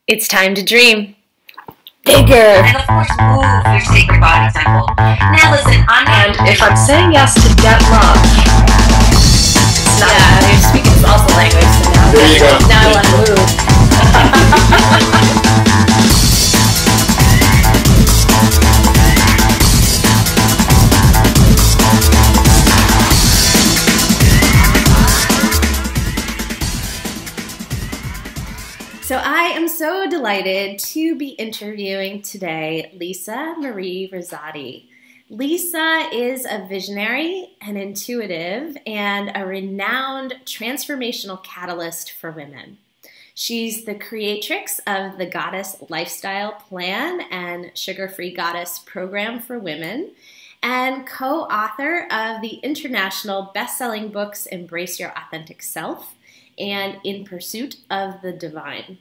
It's time to dream bigger. And of course, move your sacred body temple. Now listen, And if I'm saying yes to get love, it's not You're speaking salsa language, so There you go. now I want to move. So I am so delighted to be interviewing today Lisa Marie Rosati. Lisa is a visionary, an intuitive, and a renowned transformational catalyst for women. She's the creatrix of the Goddess Lifestyle Plan and Sugar-Free Goddess Program for Women, and co-author of the international best-selling books Embrace Your Authentic Self and In Pursuit of the Divine.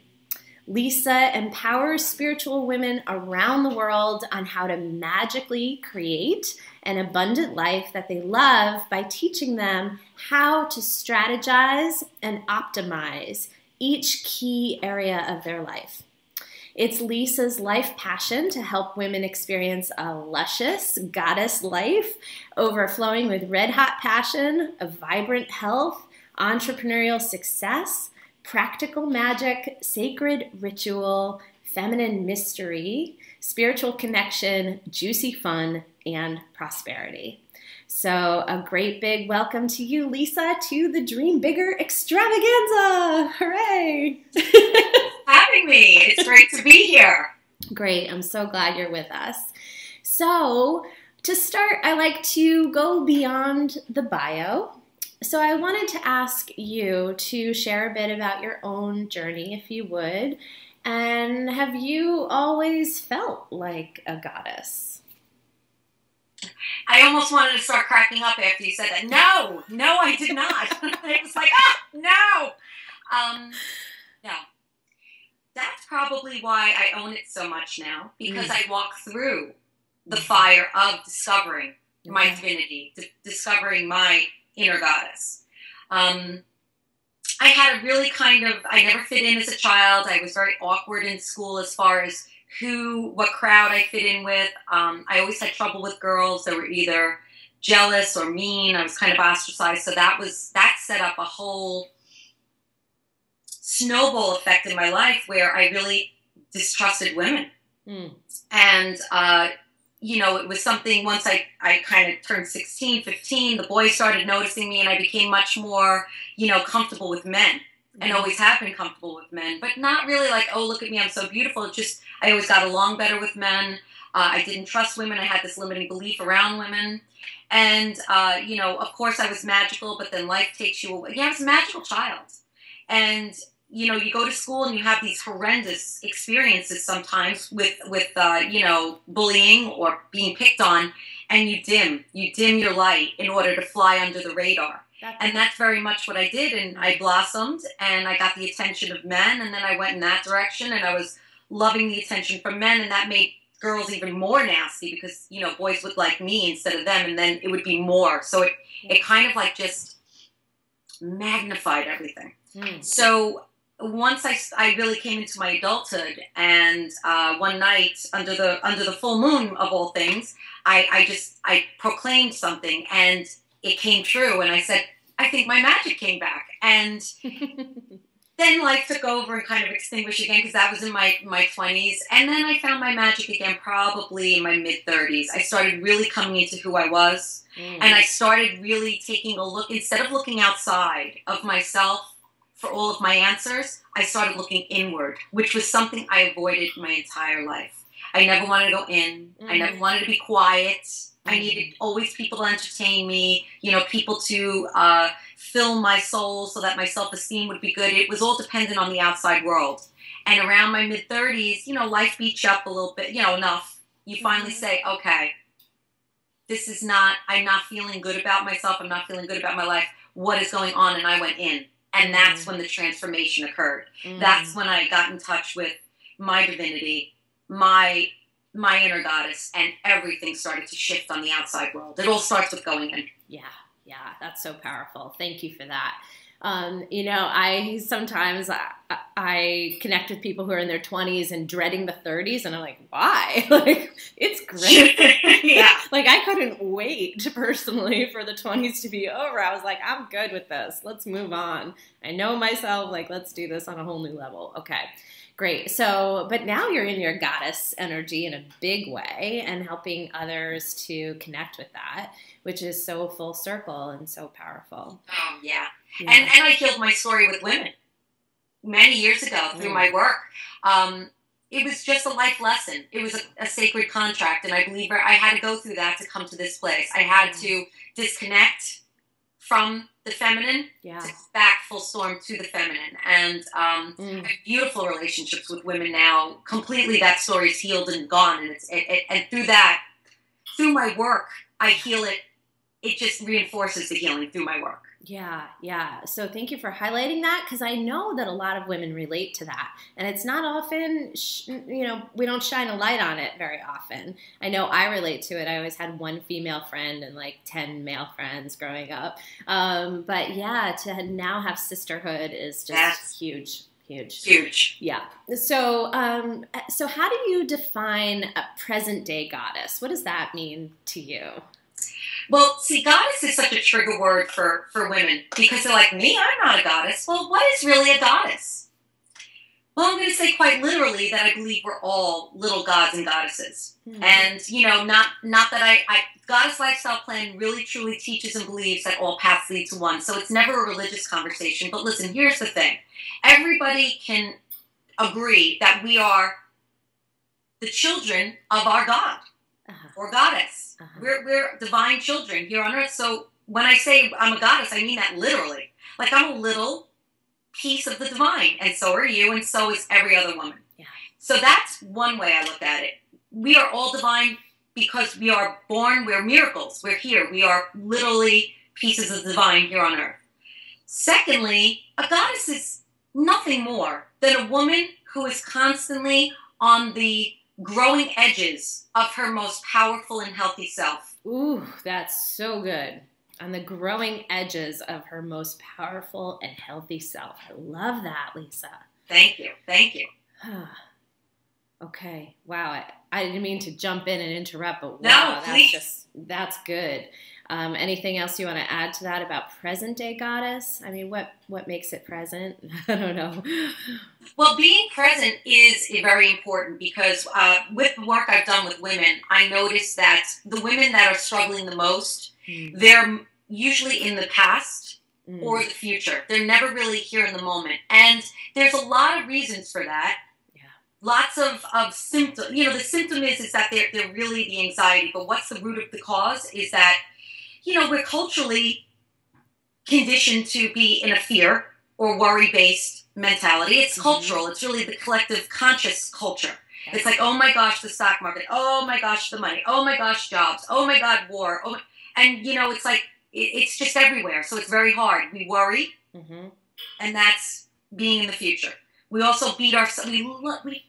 Lisa empowers spiritual women around the world on how to magically create an abundant life that they love by teaching them how to strategize and optimize each key area of their life. It's Lisa's life passion to help women experience a luscious goddess life, overflowing with red-hot passion, a vibrant health, entrepreneurial success, practical magic, sacred ritual, feminine mystery, spiritual connection, juicy fun, and prosperity. So a great big welcome to you, Lisa, to the Dream Bigger Extravaganza. Hooray! having me. It's great to be here. Great. I'm so glad you're with us. So to start, I like to go beyond the bio. So I wanted to ask you to share a bit about your own journey, if you would. And have you always felt like a goddess? I almost wanted to start cracking up after you said that. No, I did not. I was like, no. No. That's probably why I own it so much now, because I walk through the fire of discovering my divinity, discovering my inner goddess. I had a really I never fit in as a child. I was very awkward in school as far as what crowd I fit in with. I always had trouble with girls that were either jealous or mean. I was kind of ostracized. So that set up a whole snowball effect in my life where I really distrusted women. And, it was something once I kind of turned 16, 15, the boys started noticing me and I became much more, comfortable with men. And always have been comfortable with men, but not really like, oh, look at me, I'm so beautiful. It's just, I always got along better with men. I didn't trust women. I had this limiting belief around women. And, of course I was magical, but then life takes you away. Yeah, I was a magical child. And, you go to school and you have these horrendous experiences sometimes with bullying or being picked on, and you dim your light in order to fly under the radar. And that's very much what I did, and I blossomed, and I got the attention of men, and then I went in that direction, and I was loving the attention from men, and that made girls even more nasty because, boys would like me instead of them, and then it would be more. So it kind of like just magnified everything. So once I really came into my adulthood, and one night under the full moon of all things, I proclaimed something, and it came true, and I said, I think my magic came back. And then life took over and kind of extinguished again, because that was in my 20s. And then I found my magic again probably in my mid-30s. I started really coming into who I was. And I started really taking a look, instead of looking outside of myself for all of my answers, I started looking inward, which was something I avoided my entire life. I never wanted to go in. I never wanted to be quiet. I needed always people to entertain me, people to fill my soul so that my self-esteem would be good. It was all dependent on the outside world. And around my mid-30s, life beats you up a little bit, enough. You finally say, okay, I'm not feeling good about myself. I'm not feeling good about my life. What is going on? And I went in. And that's when the transformation occurred. That's when I got in touch with my divinity, my inner goddess, and everything started to shift on the outside world. It all starts with going in. Yeah, that's so powerful. Thank you for that. You know, I sometimes I connect with people who are in their 20s and dreading the 30s, and I'm like, why? Like, it's great. Yeah. Like, I couldn't wait personally for the 20s to be over. I was like, I'm good with this. Let's move on. I know myself. Like, let's do this on a whole new level. Okay. Great. So, but now you're in your goddess energy in a big way and helping others to connect with that, which is so full circle and so powerful. Oh, yeah. Yeah. And I healed my story with women many years ago through my work. It was just a life lesson. It was a sacred contract, and I believe I had to go through that to come to this place. I had to disconnect from the feminine to come back full storm to the feminine. And I have beautiful relationships with women now. Completely that story's healed and gone. And and through that, through my work, I heal it. It just reinforces the healing through my work. Yeah, yeah. So thank you for highlighting that, because I know that a lot of women relate to that. And it's not often, you know, we don't shine a light on it very often. I know I relate to it. I always had one female friend and like 10 male friends growing up. But yeah, to now have sisterhood is just huge. Huge. Yeah. So, so how do you define a present day goddess? What does that mean to you? Well, see, goddess is such a trigger word for women because they're like, me, I'm not a goddess. Well, what is really a goddess? Well, I'm going to say quite literally that I believe we're all little gods and goddesses. And, you know, not that Goddess Lifestyle Plan really truly teaches and believes that all paths lead to one. So it's never a religious conversation. But listen, here's the thing. Everybody can agree that we are the children of our God or goddess. We're divine children here on earth. So when I say I'm a goddess, I mean that literally. Like, I'm a little piece of the divine, and so are you, and so is every other woman. Yeah. So that's one way I look at it. We are all divine because we are born, we're miracles. We're here. We are literally pieces of the divine here on earth. Secondly, a goddess is nothing more than a woman who is constantly on the growing edges of her most powerful and healthy self. Ooh, that's so good. On the growing edges of her most powerful and healthy self. I love that, Lisa. Thank you. Thank you. Okay. Wow. I didn't mean to jump in and interrupt, but wow, no, please. That's good. Anything else you want to add to that about present day goddess? I mean, what makes it present? I don't know. Well, being present is very important because with the work I've done with women, I noticed that the women that are struggling the most, they're usually in the past or the future. They're never really here in the moment. And there's a lot of reasons for that. Lots of symptoms. You know, the symptom is that they're really the anxiety. But what's the root of the cause is that, you know, we're culturally conditioned to be in a fear or worry-based mentality. It's cultural. It's really the collective conscious culture. It's like, oh my gosh, the stock market. Oh my gosh, the money. Oh my gosh, jobs. Oh my God, war. And, you know, it's like, it's just everywhere. So it's very hard. We worry, and that's being in the future. We also beat ourselves.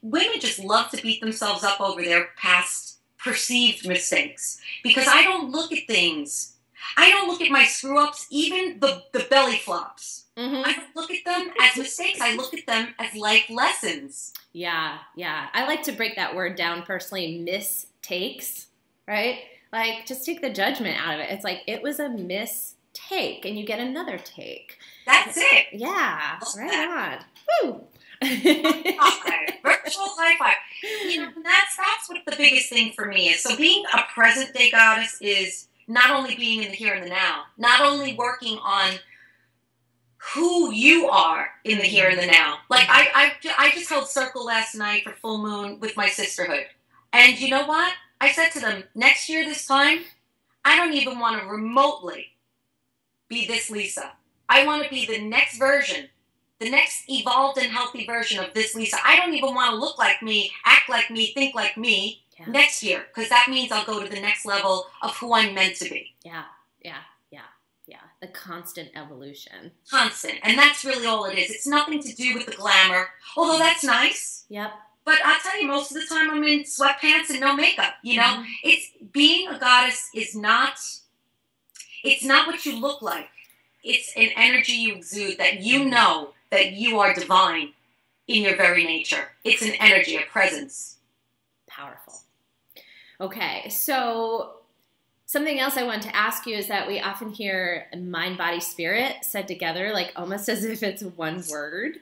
Women just love to beat themselves up over their past perceived mistakes because I don't look at things. I don't look at my screw-ups, even the belly flops. I don't look at them as mistakes. I look at them as life lessons. Yeah, yeah. I like to break that word down personally, mistakes, right? Like, just take the judgment out of it. It's like, it was a mistake, and you get another take. That's it. Yeah, right on. Woo! Okay. Virtual high five. You know, that's what the biggest thing for me is. So being a present day goddess is not only being in the here and the now, not only working on who you are in the here and the now. Like I just held circle last night for full moon with my sisterhood. And you know what? I said to them, next year this time, I don't even want to remotely be this Lisa. I want to be the next version. The next evolved and healthy version of this Lisa. I don't even want to look like me, act like me, think like me next year, because that means I'll go to the next level of who I'm meant to be. Yeah. The constant evolution. Constant. And that's really all it is. It's nothing to do with the glamour, although that's nice. Yep. But I'll tell you, most of the time I'm in sweatpants and no makeup, you know? It's being a goddess is not, it's not what you look like. it's an energy you exude that you know that you are divine in your very nature. It's an energy, a presence. Powerful. Okay, so something else I wanted to ask you is that we often hear mind, body, spirit said together, like almost as if it's one word.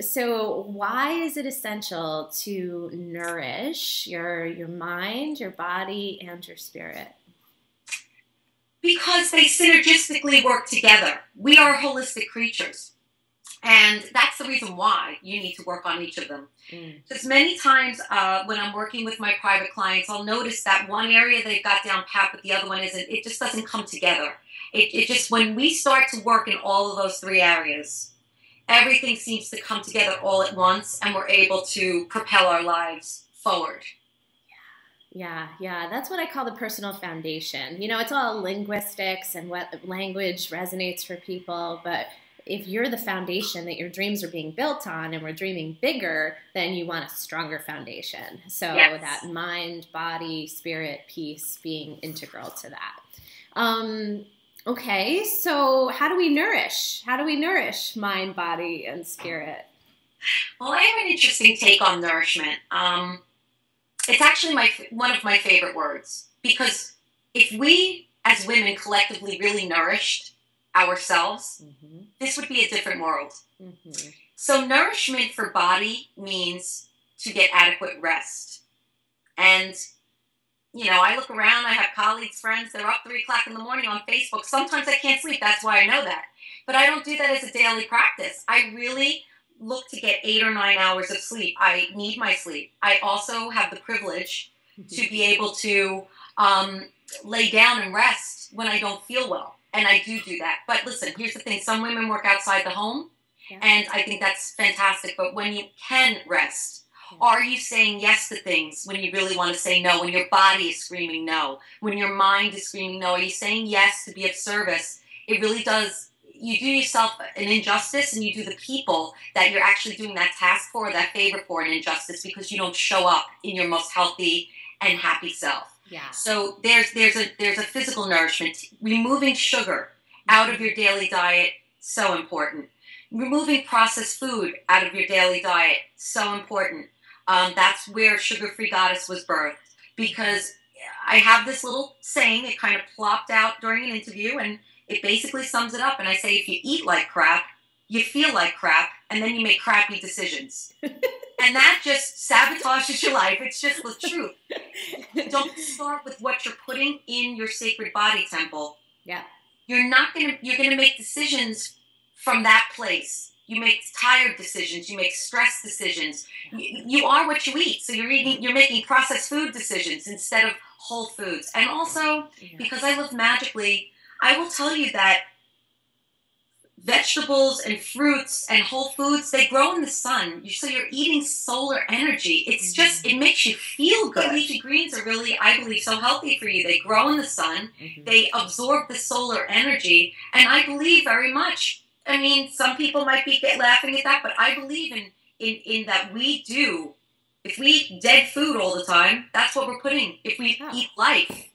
So why is it essential to nourish your mind, your body, and your spirit? Because they synergistically work together. We are holistic creatures. And that's the reason why you need to work on each of them. Because many times when I'm working with my private clients, I'll notice that one area they've got down pat, but the other one isn't. It just doesn't come together. It just, when we start to work in all of those three areas, everything seems to come together all at once, and we're able to propel our lives forward. Yeah. That's what I call the personal foundation. You know, it's all linguistics and what language resonates for people, but if you're the foundation that your dreams are being built on, and we're dreaming bigger, then you want a stronger foundation. So that mind, body, spirit piece being integral to that. Okay, so how do we nourish? How do we nourish mind, body, and spirit? Well, I have an interesting take on nourishment. It's actually one of my favorite words, because if we as women collectively really nourished ourselves, this would be a different world. So nourishment for body means to get adequate rest. And, you know, I look around, I have colleagues, friends, they're up 3 o'clock in the morning on Facebook. Sometimes I can't sleep, that's why I know that. But I don't do that as a daily practice. I really look to get 8 or 9 hours of sleep. I need my sleep. I also have the privilege to be able to lay down and rest when I don't feel well. And I do that. But listen, here's the thing. Some women work outside the home, and I think that's fantastic. But when you can rest, are you saying yes to things when you really want to say no? When your body is screaming no? When your mind is screaming no? Are you saying yes to be of service? It really does. You do yourself an injustice, and you do the people that you're actually doing that task for, that favor for, an injustice, because you don't show up in your most healthy and happy self. Yeah. So there's a physical nourishment. Removing sugar out of your daily diet, so important. Removing processed food out of your daily diet, so important. That's where Sugar-Free Goddess was birthed. Because I have this little saying, it kind of plopped out during an interview, and it basically sums it up. And I say, if you eat like crap, you feel like crap, and then you make crappy decisions. And that just sabotages your life. It's just the truth. Don't start with what you're putting in your sacred body temple. Yeah. You're gonna make decisions from that place. You make tired decisions. You make stress decisions. You are what you eat. So you're making processed food decisions instead of whole foods. And also, because I live magically, I will tell you that vegetables and fruits and whole foods, they grow in the sun. So you're eating solar energy. It's just, it makes you feel good. Leafy greens are really, I believe, so healthy for you. They grow in the sun. They absorb the solar energy. And I believe very much, I mean, some people might be laughing at that, but I believe in that we do. If we eat dead food all the time, that's what we're putting. If we eat life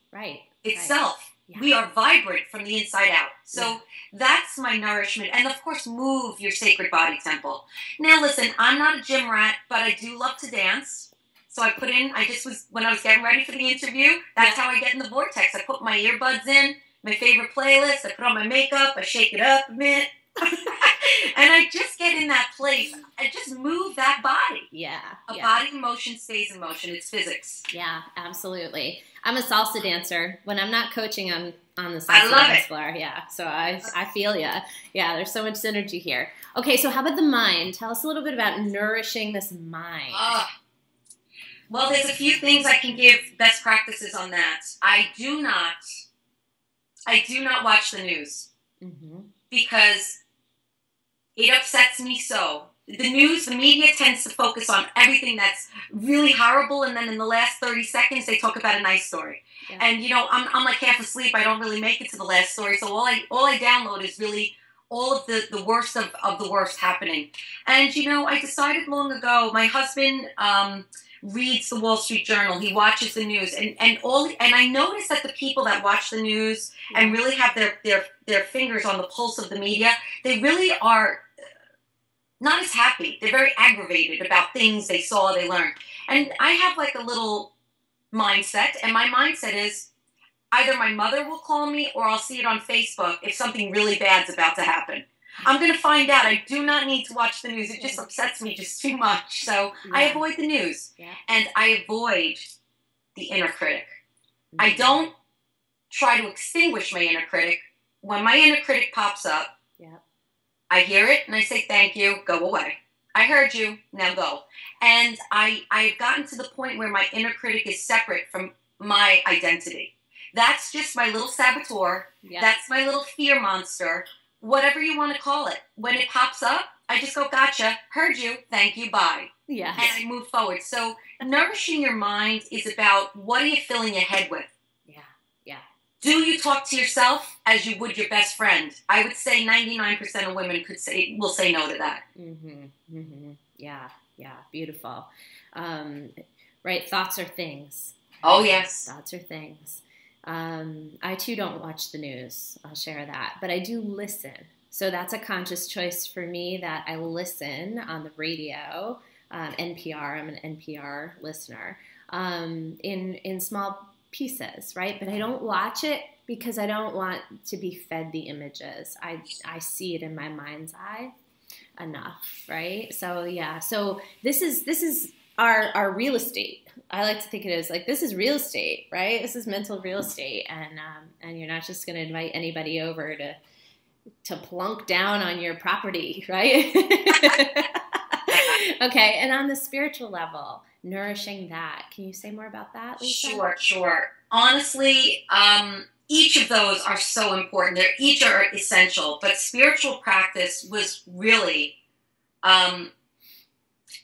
itself, we are vibrant from the inside out. So that's my nourishment. And of course, move your sacred body temple. Now listen, I'm not a gym rat, but I do love to dance. So when I was getting ready for the interview, that's how I get in the vortex. I put my earbuds in, my favorite playlist, I put on my makeup, I shake it up a bit. And I just get in that place. I just move that body. Body in motion stays in motion. It's physics. Yeah, absolutely. I'm a salsa dancer. When I'm not coaching on the salsa dance floor. Yeah, so I feel ya. Yeah, there's so much synergy here. Okay, so how about the mind? Tell us a little bit about nourishing this mind. Well, there's a few things I can give best practices on that. I do not watch the news because it upsets me so. The news, the media tends to focus on everything that's really horrible, and then in the last 30 seconds, they talk about a nice story. And, you know, I'm like half asleep. I don't really make it to the last story. So all I download is really all of the worst of the worst happening. And, you know, I decided long ago, my husband reads the Wall Street Journal. He watches the news. And I notice that the people that watch the news and really have their fingers on the pulse of the media, they really are not as happy. They're very aggravated about things they saw, they learned. And I have like a little mindset, and my mindset is either my mother will call me or I'll see it on Facebook if something really bad's about to happen. I'm going to find out. I do not need to watch the news. It just upsets me just too much. So I avoid the news, and I avoid the inner critic. I don't try to extinguish my inner critic. When my inner critic pops up, I hear it and I say, thank you, go away. I heard you, now go. And I've gotten to the point where my inner critic is separate from my identity. That's just my little saboteur. That's my little fear monster, whatever you want to call it. When it pops up, I just go, gotcha, heard you, thank you, bye. And I move forward. So nourishing your mind is about what are you filling your head with? Do you talk to yourself as you would your best friend? I would say 99% of women will say no to that. Yeah, beautiful. Right, thoughts are things. Oh, yes. Thoughts are things. I, too, don't watch the news. I'll share that. But I do listen. So that's a conscious choice for me that I listen on the radio, NPR. I'm an NPR listener, in small pieces, right? But I don't watch it because I don't want to be fed the images. I see it in my mind's eye enough, right? So yeah, so this is our real estate. I like to think it is like, this is real estate, right? This is mental real estate, and you're not just going to invite anybody over to plunk down on your property, right? Okay, and on the spiritual level, nourishing that. Can you say more about that, Lisa? Sure. Honestly, each of those are so important. Each are essential, but spiritual practice was really,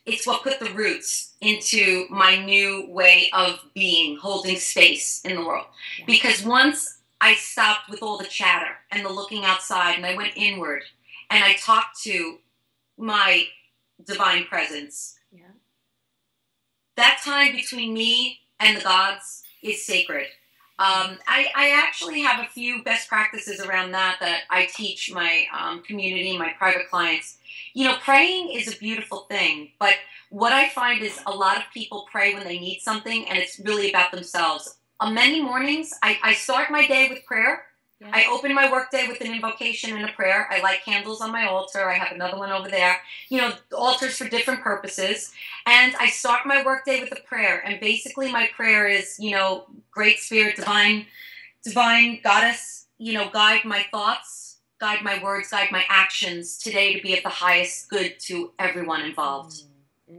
it's what put the roots into my new way of being, holding space in the world. Because once I stopped with all the chatter and the looking outside, and I went inward, and I talked to my divine presence, that time between me and the gods is sacred. I actually have a few best practices around that I teach my community, my private clients. You know, praying is a beautiful thing, but what I find is a lot of people pray when they need something, and it's really about themselves. Many mornings, I start my day with prayer. I open my workday with an invocation and a prayer. I light candles on my altar. I have another one over there. You know, altars for different purposes. And I start my workday with a prayer. And basically my prayer is, you know, Great Spirit, divine goddess, you know, guide my thoughts, guide my words, guide my actions today to be of the highest good to everyone involved.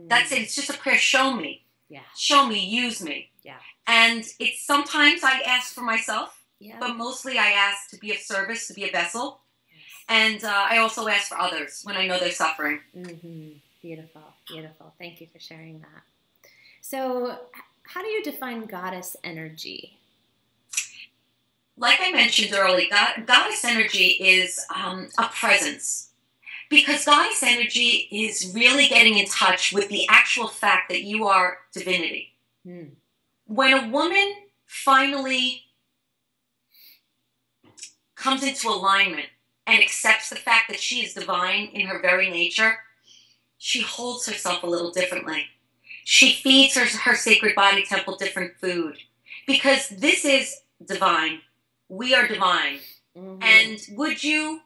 That's it. It's just a prayer. Show me. Show me. Use me. And it's sometimes I ask for myself. But mostly I ask to be of service, to be a vessel. And I also ask for others when I know they're suffering. Beautiful. Thank you for sharing that. So how do you define goddess energy? Like I mentioned earlier, goddess energy is a presence. Because goddess energy is really getting in touch with the actual fact that you are divinity. When a woman finally comes into alignment and accepts the fact that she is divine in her very nature, she holds herself a little differently. She feeds her sacred body temple different food. Because this is divine. We are divine. And would you,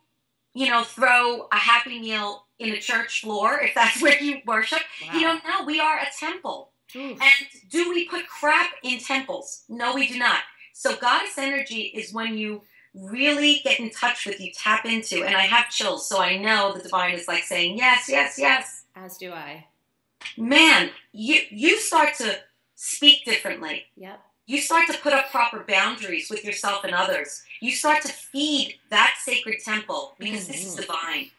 you know, throw a Happy Meal in a church floor if that's where you worship? You don't know. We are a temple. And do we put crap in temples? No, we do not. So goddess energy is when you really get in touch with, you tap into, and I have chills, so I know the divine is like saying, yes, yes, yes. As do I. Man, you start to speak differently. You start to put up proper boundaries with yourself and others. You start to feed that sacred temple because this is divine.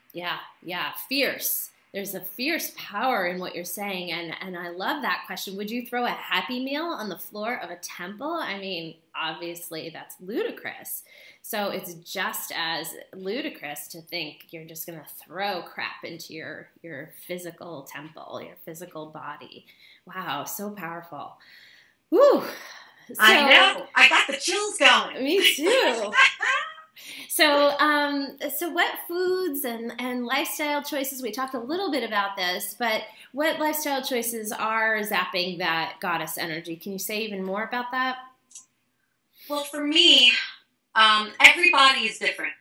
Fierce. there's a fierce power in what you're saying, and I love that question. Would you throw a Happy Meal on the floor of a temple? I mean, obviously that's ludicrous. So it's just as ludicrous to think you're just going to throw crap into your physical temple, your physical body. Wow, so powerful. Woo! So, I know. I got the chills going. Me too. So what foods and lifestyle choices, we talked a little bit about this, but what lifestyle choices are zapping that goddess energy? Can you say even more about that? Well, for me, everybody is different.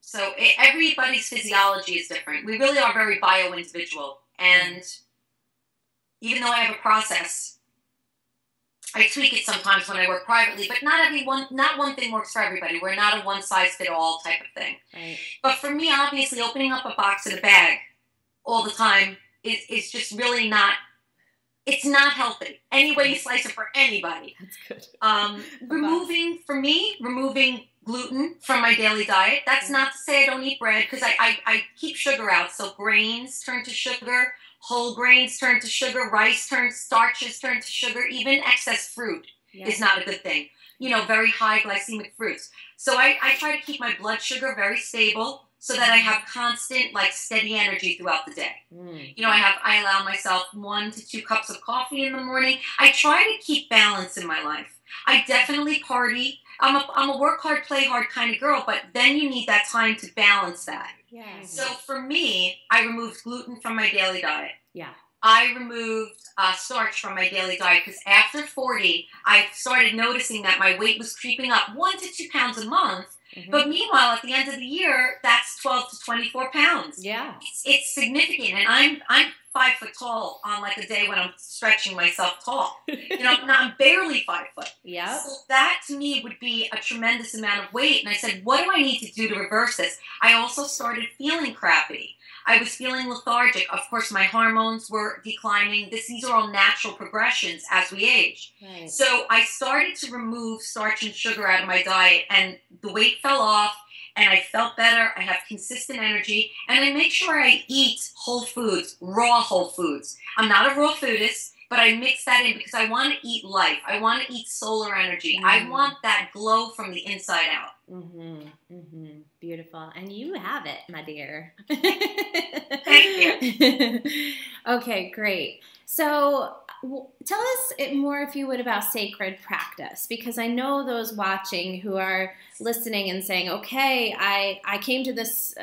So everybody's physiology is different. We really are very bio-individual. And even though I have a process, I tweak it sometimes when I work privately, but not one thing works for everybody. We're not a one-size-fit-all type of thing. Right. But for me, obviously, opening up a box in a bag all the time is just really not, it's not healthy. Any way you slice it for anybody. That's good. Removing gluten from my daily diet. That's not to say I don't eat bread, because I keep sugar out. So grains turn to sugar. Whole grains turn to sugar, starches turn to sugar, even excess fruit is not a good thing. You know, very high glycemic fruits. So I try to keep my blood sugar very stable so that I have constant, like, steady energy throughout the day. You know, I allow myself 1 to 2 cups of coffee in the morning. I try to keep balance in my life. I definitely party. I'm a work hard, play hard kind of girl, but then you need that time to balance that. Yeah. So for me, I removed gluten from my daily diet. Yeah. I removed starch from my daily diet because after 40, I started noticing that my weight was creeping up 1 to 2 pounds a month. But meanwhile, at the end of the year, that's 12 to 24 pounds. Yeah. It's significant. And I'm 5 foot tall on like a day when I'm stretching myself tall. You know, I'm barely 5 foot. Yeah. So that to me would be a tremendous amount of weight. And I said, what do I need to do to reverse this? I also started feeling crappy. I was feeling lethargic. Of course, my hormones were declining. These are all natural progressions as we age. Right. So I started to remove starch and sugar out of my diet, and the weight fell off, and I felt better. I have consistent energy, and I make sure I eat whole foods, raw whole foods. I'm not a raw foodist, but I mix that in because I want to eat life. I want to eat solar energy. I want that glow from the inside out. Beautiful. And you have it, my dear. Thank you. Okay, great. So tell us more, if you would, about sacred practice, because I know those watching who are listening and saying, okay, I came to this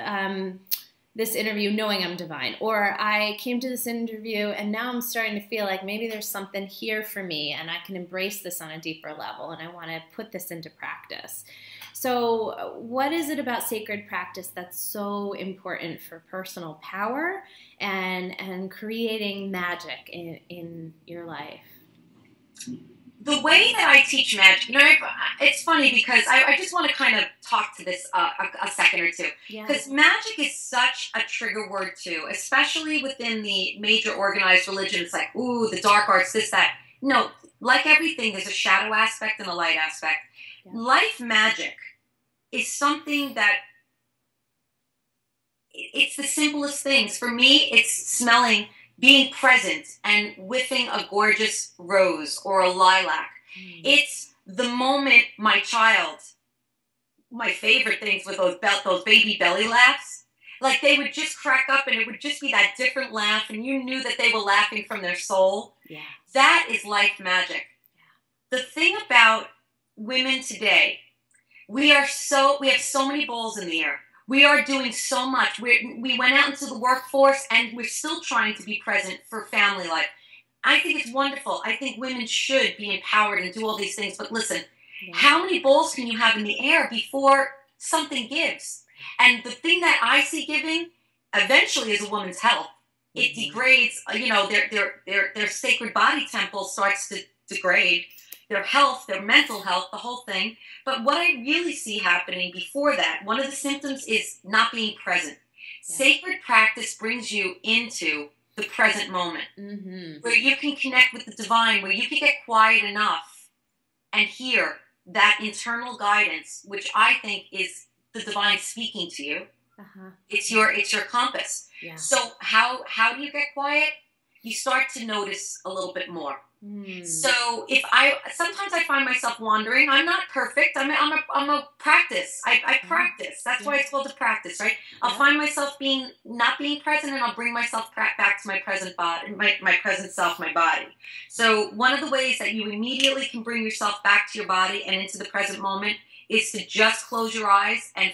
this interview knowing I'm divine, or I came to this interview and now I'm starting to feel like maybe there's something here for me and I can embrace this on a deeper level and I want to put this into practice. So what is it about sacred practice that's so important for personal power and creating magic in your life? The way that I teach magic, you know, it's funny because I just want to kind of talk to this a second or two. Because magic is such a trigger word too, especially within the major organized religion. It's like, ooh, the dark arts, this, that. No, like everything, there's a shadow aspect and a light aspect. Yeah. Life magic is something that, it's the simplest things. For me, it's smelling, being present and whiffing a gorgeous rose or a lilac. It's the moment my child, my favorite things with those baby belly laughs, like they would just crack up and it would just be that different laugh and you knew that they were laughing from their soul. Yeah. That is life magic. Yeah. The thing about women today, we have so many balls in the air. We are doing so much. We went out into the workforce and we're still trying to be present for family life. I think it's wonderful. I think women should be empowered and do all these things. But listen, how many balls can you have in the air before something gives? And the thing that I see giving eventually is a woman's health. It degrades, you know, their sacred body temple starts to degrade. Their health, their mental health, the whole thing. But what I really see happening before that, one of the symptoms is not being present. Yeah. Sacred practice brings you into the present moment, where you can connect with the divine, where you can get quiet enough and hear that internal guidance, which I think is the divine speaking to you. It's your compass. Yeah. So how do you get quiet? You start to notice a little bit more. So sometimes I find myself wandering. I'm not perfect. I'm a practice. I practice. That's why it's called a practice, right? I'll find myself not being present, and I'll bring myself back to my present body, my present self, my body. So one of the ways that you immediately can bring yourself back to your body and into the present moment is to just close your eyes and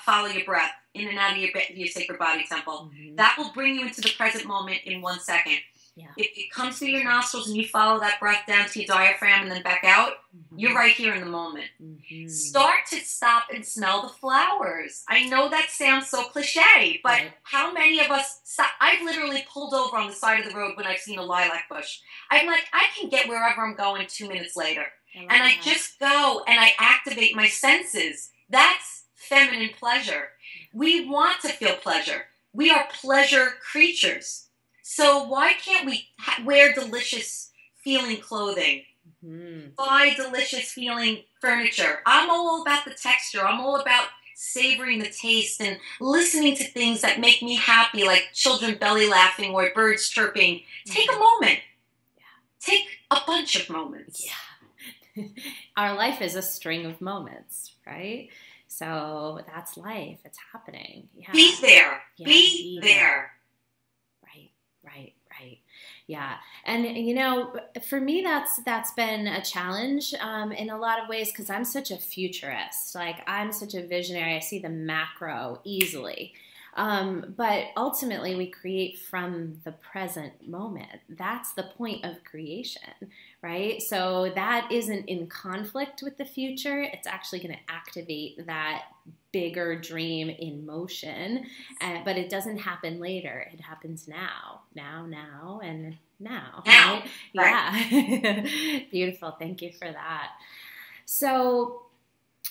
follow your breath in and out of your sacred body temple. That will bring you into the present moment in 1 second. Yeah. If it comes through your nostrils and you follow that breath down to your diaphragm and then back out, you're right here in the moment. Start to stop and smell the flowers. I know that sounds so cliche, but how many of us stop? I've literally pulled over on the side of the road when I've seen a lilac bush. I'm like, I can get wherever I'm going 2 minutes later. And I just go and I activate my senses. That's feminine pleasure. We want to feel pleasure. We are pleasure creatures. So why can't we wear delicious feeling clothing? Buy delicious feeling furniture. I'm all about the texture. I'm all about savoring the taste and listening to things that make me happy, like children belly laughing or birds chirping. Take a moment. Take a bunch of moments. Our life is a string of moments, right? So that's life. It's happening. Be there. Be there. Right. Yeah. And, you know, for me, that's been a challenge in a lot of ways because I'm such a futurist. Like, I'm such a visionary. I see the macro easily. But ultimately, we create from the present moment. That's the point of creation, right? So that isn't in conflict with the future. It's actually going to activate that bigger dream in motion, but it doesn't happen later. It happens now, and now. Right? Yeah. Beautiful. Thank you for that. So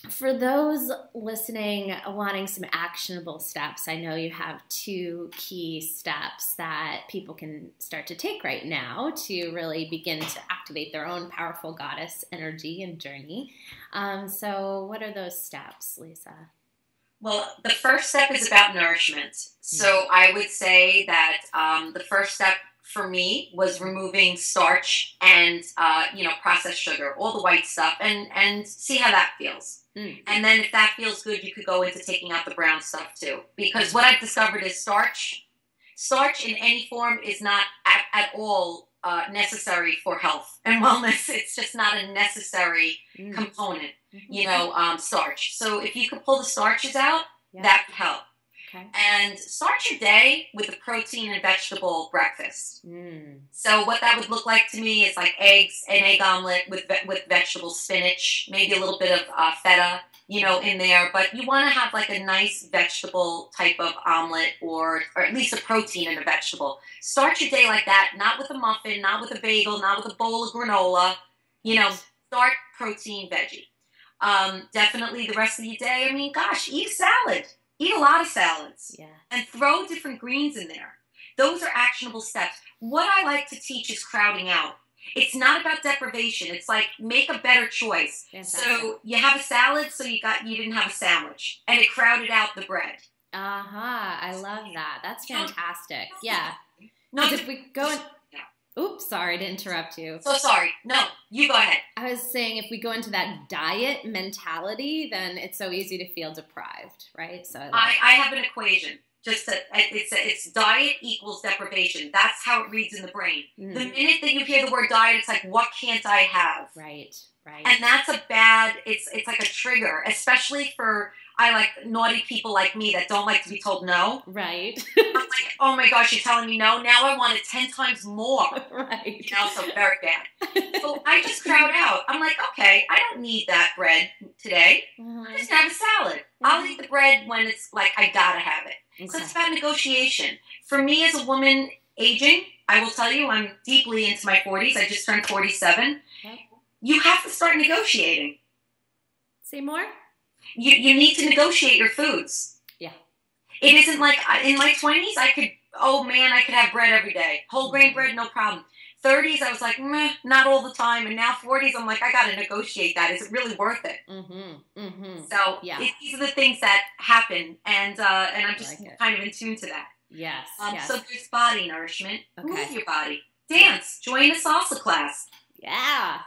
for those listening wanting some actionable steps, I know you have 2 key steps that people can start to take right now to really begin to activate their own powerful goddess energy and journey. So what are those steps, Lisa? Well, the first step is about nourishment. So I would say that the first step for me was removing starch and processed sugar, all the white stuff, and see how that feels. And then if that feels good, you could go into taking out the brown stuff too. Because what I've discovered is starch in any form is not at all necessary for health and wellness. It's just not a necessary component, starch. So if you could pull the starches out, that would help. Okay. And start your day with a protein and vegetable breakfast. So what that would look like to me is like eggs, an egg omelet with vegetable spinach, maybe a little bit of feta, in there. But you want to have like a nice vegetable type of omelet or at least a protein and a vegetable. Start your day like that, not with a muffin, not with a bagel, not with a bowl of granola. Start protein, veggie. Definitely the rest of your day, eat a salad. Eat a lot of salads and throw different greens in there. Those are actionable steps. What I like to teach is crowding out. It's not about deprivation. It's like make a better choice. Fantastic. So you have a salad, so you didn't have a sandwich, and it crowded out the bread. I love that. That's fantastic. Yeah. No, if we go. Oops, sorry to interrupt you. So sorry. No, you go ahead. I was saying if we go into that diet mentality, then it's so easy to feel deprived, right? So I have an equation. It's diet equals deprivation. That's how it reads in the brain. The minute that you hear the word diet, it's like, what can't I have? Right. And that's it's like a trigger, especially for naughty people like me that don't like to be told no. Right. I'm like, oh my gosh, you're telling me no? Now I want it 10 times more. Right. So very bad. So I just crowd out. I'm like, okay, I don't need that bread today. I'm just gonna have a salad. I'll eat the bread when it's like I gotta have it. Okay. So it's about negotiation. For me as a woman aging, I will tell you, I'm deeply into my 40s. I just turned 47. Yep. You have to start negotiating. Say more? You need to negotiate your foods. Yeah. It isn't like in my 20s, I could have bread every day. Whole grain bread, no problem. 30s, I was like, meh, not all the time. And now 40s, I'm like, I got to negotiate that. Is it really worth it? So these are the things that happen. And I'm just kind of in tune to that. Yes. So there's body nourishment. Move your body. Dance. Join a salsa class. Yeah.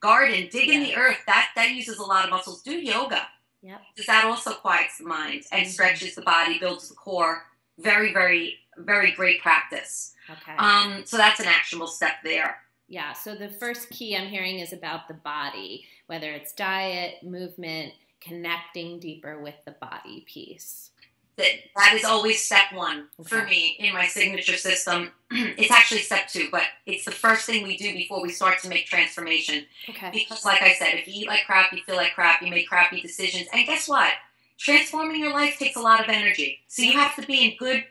Garden. Dig in the earth. That uses a lot of muscles. Do yoga. Yep. Because that also quiets the mind and stretches the body, builds the core. Very, very, very great practice. Okay. So that's an actionable step there. Yeah. So the first key I'm hearing is about the body, whether it's diet, movement, connecting deeper with the body piece. That is always step one for me in my signature system. It's actually step two, but it's the first thing we do before we start to make transformation. Okay. Because like I said, if you eat like crap, you feel like crap, you make crappy decisions. And guess what? Transforming your life takes a lot of energy. So you have to be in good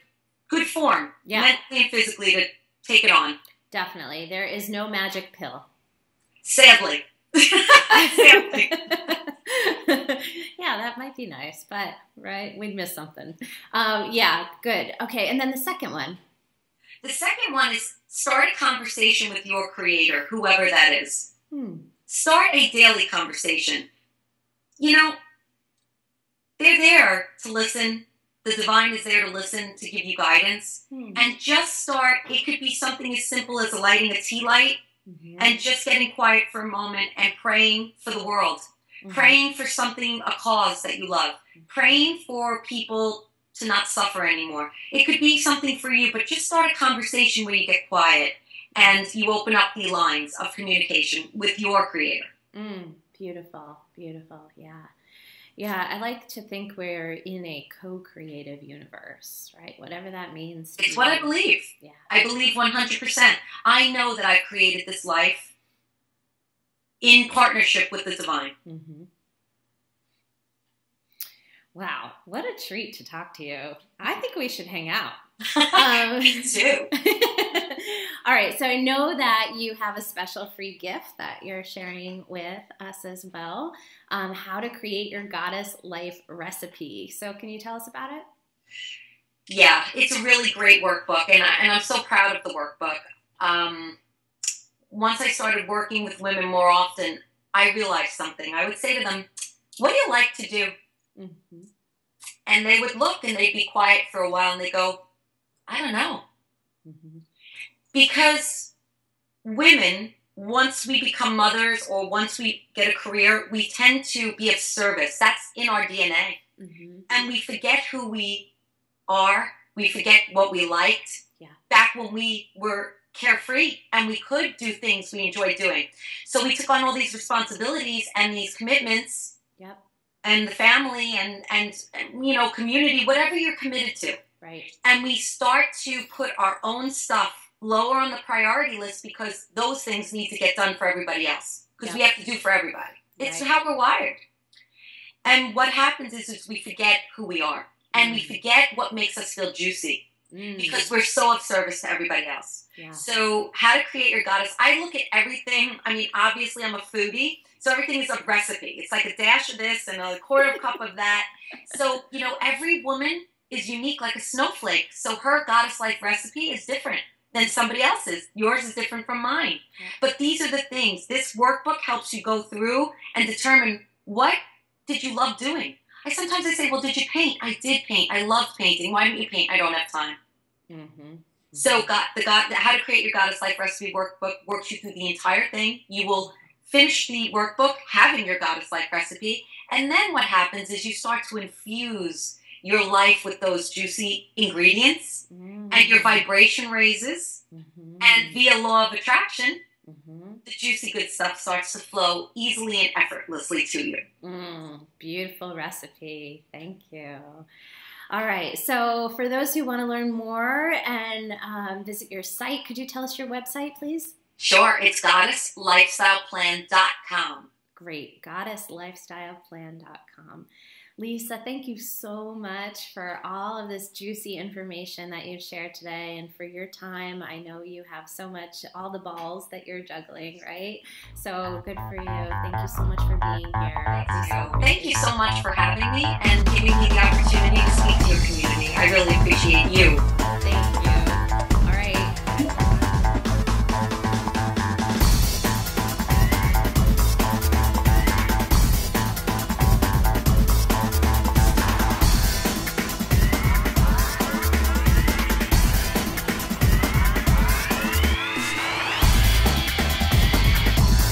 form, mentally and physically, to take it on. Definitely. There is no magic pill. Sadly. Sadly. Yeah, that might be nice, but, right, we'd miss something. Yeah, good. Okay, and then the second one. The second one is start a conversation with your creator, whoever that is. Start a daily conversation. You know, they're there to listen. The divine is there to listen, to give you guidance. And just start. It could be something as simple as lighting a tea light and just getting quiet for a moment and praying for the world. Praying for something, a cause that you love. Praying for people to not suffer anymore. It could be something for you, but just start a conversation where you get quiet and you open up the lines of communication with your creator. Beautiful, beautiful, yeah. Yeah, I like to think we're in a co-creative universe, right? Whatever that means. It's what I believe. Yeah. I believe 100%. I know that I created this life in partnership with the divine. Wow, what a treat to talk to you. I think we should hang out. Me too. All right, so I know that you have a special free gift that you're sharing with us as well. How to create your goddess life recipe. So can you tell us about it? Yeah, it's a really great workbook, and I'm so proud of the workbook. Once I started working with women more often, I realized something. I would say to them, what do you like to do? And they would look and they'd be quiet for a while and they go, I don't know. Because women, once we become mothers or once we get a career, we tend to be of service. That's in our DNA. And we forget who we are. We forget what we liked back when we were carefree and we could do things we enjoyed doing. So we took on all these responsibilities and these commitments and the family and you know, community, whatever you're committed to. Right. And we start to put our own stuff lower on the priority list because those things need to get done for everybody else. Because we have to do for everybody. It's how we're wired. And what happens is we forget who we are. And we forget what makes us feel juicy. Because we're so of service to everybody else. So how to create your goddess. I look at everything. I mean, obviously I'm a foodie. So everything is a recipe. It's like a dash of this and a quarter of a cup of that. So, you know, every woman is unique like a snowflake. So her goddess life recipe is different than somebody else's. Yours is different from mine. But these are the things. This workbook helps you go through and determine what did you love doing. Sometimes I say, well, did you paint? I did paint. I loved painting. Why didn't you paint? I don't have time. So How to Create Your Goddess Life Recipe Workbook works you through the entire thing. You will finish the workbook having your Goddess Life Recipe. And then what happens is you start to infuse your life with those juicy ingredients. And your vibration raises. And via law of attraction, the juicy good stuff starts to flow easily and effortlessly to you. Beautiful recipe. Thank you. All right. So for those who want to learn more and visit your site, could you tell us your website, please? Sure. It's goddesslifestyleplan.com. Great. goddesslifestyleplan.com. Lisa, thank you so much for all of this juicy information that you've shared today and for your time. I know you have so much, all the balls that you're juggling, right? So good for you. Thank you so much for being here. Thank you so much for having me and giving me the opportunity to speak to your community. I really appreciate you.